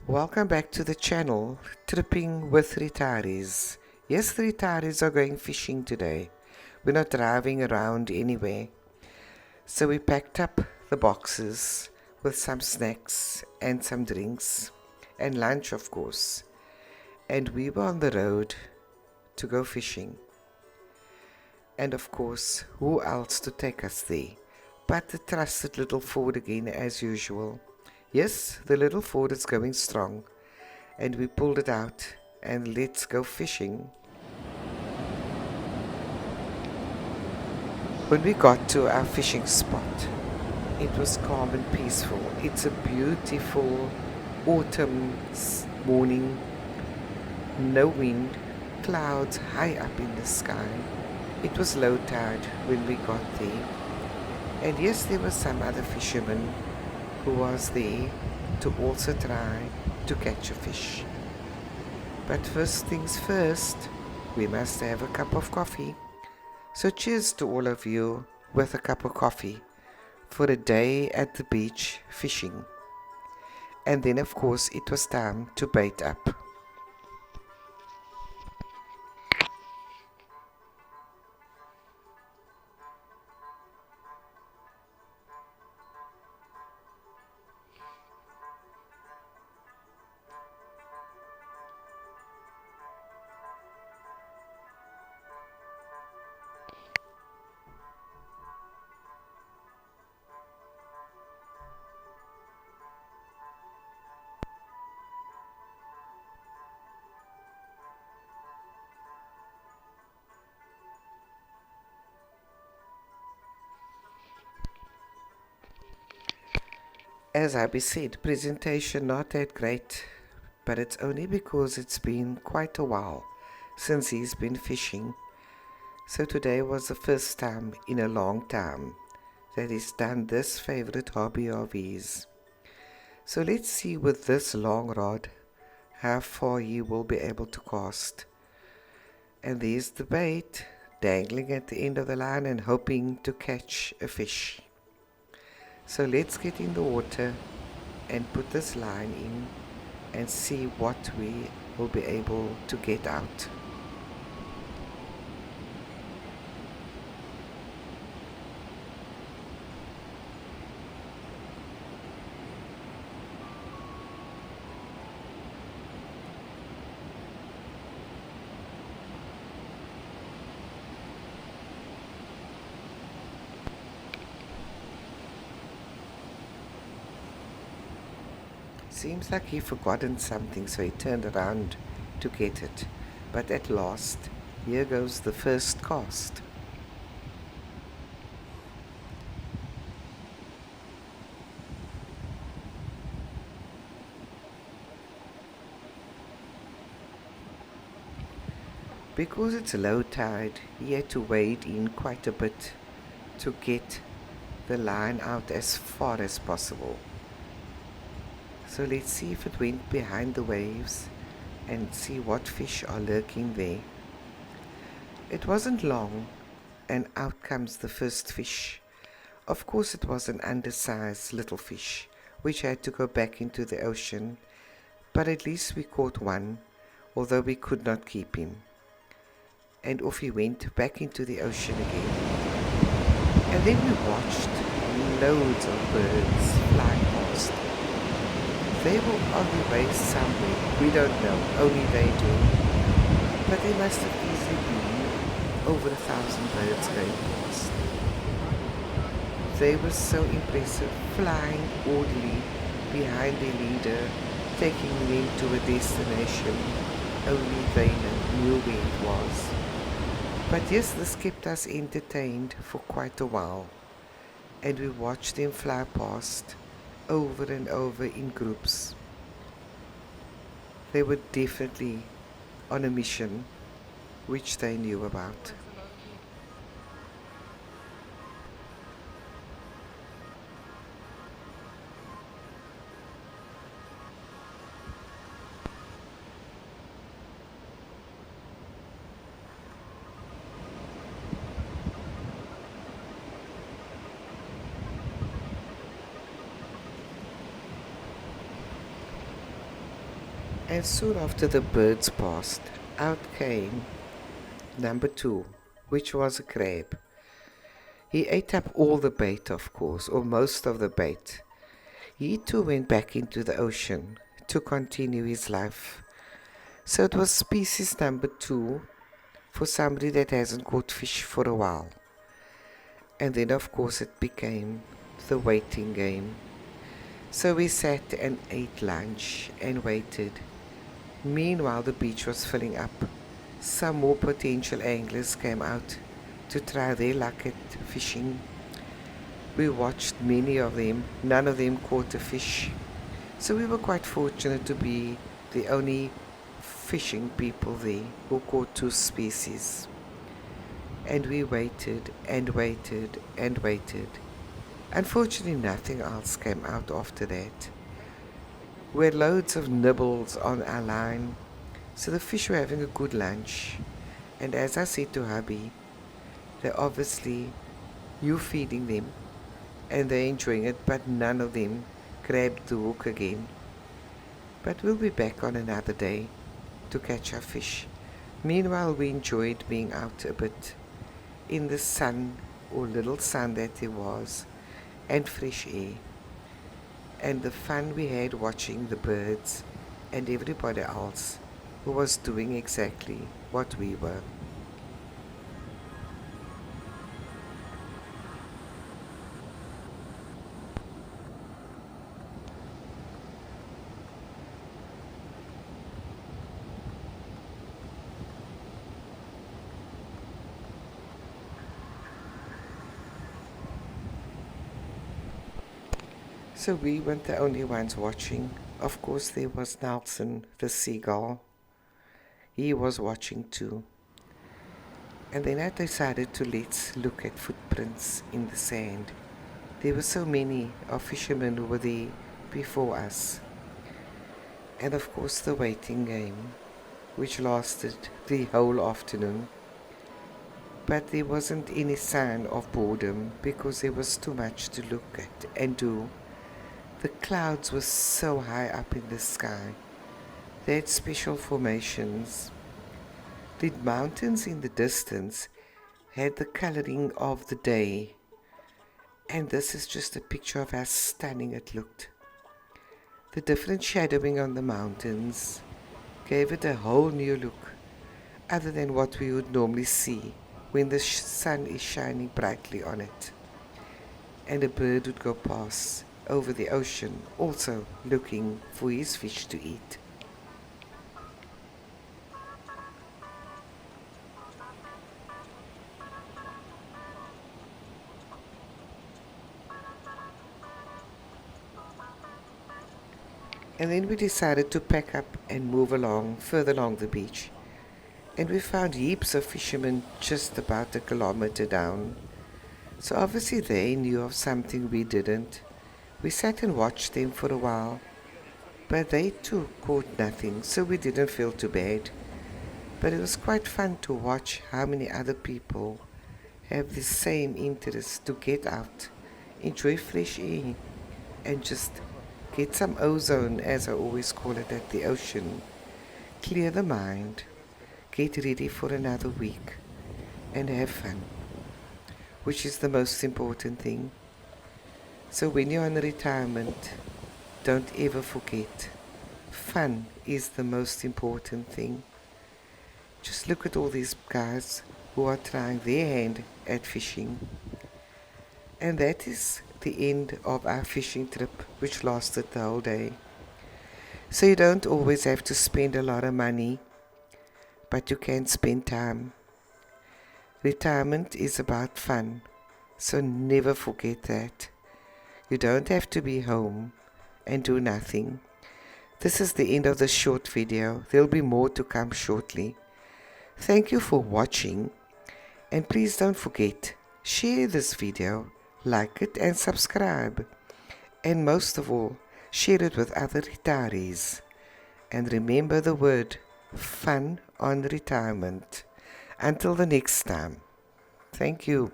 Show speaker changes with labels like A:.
A: Welcome back to the channel, Tripping with Retirees. Yes, the retirees are going fishing today. We're not driving around anywhere. So we packed up the boxes with some snacks and some drinks and lunch, of course. And we were on the road to go fishing. And of course, who else to take us there but the trusted little Ford again, as usual. Yes, the little Ford is going strong. And we pulled it out and let's go fishing. When we got to our fishing spot, it was calm and peaceful. It's a beautiful autumn morning, no wind, clouds high up in the sky. It was low tide when we got there. And yes, there were some other fishermen who was there to also try to catch a fish. But first things first, we must have a cup of coffee. So cheers to all of you with a cup of coffee for a day at the beach fishing. And then of course it was time to bait up. As Abby said, presentation not that great, but it's only because it's been quite a while since he's been fishing. So today was the first time in a long time that he's done this favorite hobby of his. So let's see with this long rod how far he will be able to cast. And there's the bait dangling at the end of the line and hoping to catch a fish. So let's get in the water and put this line in and see what we will be able to get out. Seems like he forgotten something, so he turned around to get it. But at last, here goes the first cast. Because it's low tide, he had to wade in quite a bit to get the line out as far as possible. So let's see if it went behind the waves and see what fish are lurking there. It wasn't long and out comes the first fish. Of course it was an undersized little fish which had to go back into the ocean, but at least we caught one, although we could not keep him. And off he went back into the ocean again. And then we watched loads of birds fly past. They were on their way somewhere, we don't know, only they do. But there must have easily been over 1,000 birds going past. They were so impressive, flying orderly behind their leader, taking them to a destination only they knew where it was. But yes, this kept us entertained for quite a while, and we watched them fly past over and over in groups. They were definitely on a mission which they knew about. And soon after the birds passed, out came number 2, which was a crab. He ate up all the bait, of course, or most of the bait. He too went back into the ocean to continue his life. So it was species number 2 for somebody that hasn't caught fish for a while. And then, of course, it became the waiting game. So we sat and ate lunch and waited. Meanwhile, the beach was filling up. Some more potential anglers came out to try their luck at fishing. We watched many of them. None of them caught a fish. So we were quite fortunate to be the only fishing people there who caught 2 species. And we waited and waited and waited. Unfortunately, nothing else came out after that. We had loads of nibbles on our line, so the fish were having a good lunch. And as I said to hubby, they're obviously, you feeding them, and they're enjoying it, but none of them grabbed the hook again. But we'll be back on another day to catch our fish. Meanwhile, we enjoyed being out a bit in the sun, or little sun that there was, and fresh air. And the fun we had watching the birds and everybody else who was doing exactly what we were. So we weren't the only ones watching. Of course, there was Nelson, the seagull. He was watching too. And then I decided to let's look at footprints in the sand. There were so many of fishermen who were there before us. And of course the waiting game, which lasted the whole afternoon. But there wasn't any sign of boredom because there was too much to look at and do. The clouds were so high up in the sky. They had special formations. The mountains in the distance had the coloring of the day. And this is just a picture of how stunning it looked. The different shadowing on the mountains gave it a whole new look, other than what we would normally see when the sun is shining brightly on it. And a bird would go past over the ocean, also looking for his fish to eat. And then we decided to pack up and move along, further along the beach. And we found heaps of fishermen just about a kilometer down. So obviously they knew of something we didn't. We sat and watched them for a while, but they too caught nothing, so we didn't feel too bad. But it was quite fun to watch how many other people have the same interest to get out, enjoy fresh air, and just get some ozone, as I always call it, at the ocean. Clear the mind, get ready for another week, and have fun, which is the most important thing. So when you're on retirement, don't ever forget, fun is the most important thing. Just look at all these guys who are trying their hand at fishing. And that is the end of our fishing trip, which lasted the whole day. So you don't always have to spend a lot of money, but you can spend time. Retirement is about fun, so never forget that. You don't have to be home and do nothing. This is the end of the short video. There'll be more to come shortly. Thank you for watching, and please don't forget, share this video, like it and subscribe. And most of all, share it with other retirees. And remember the word fun on retirement. Until the next time. Thank you.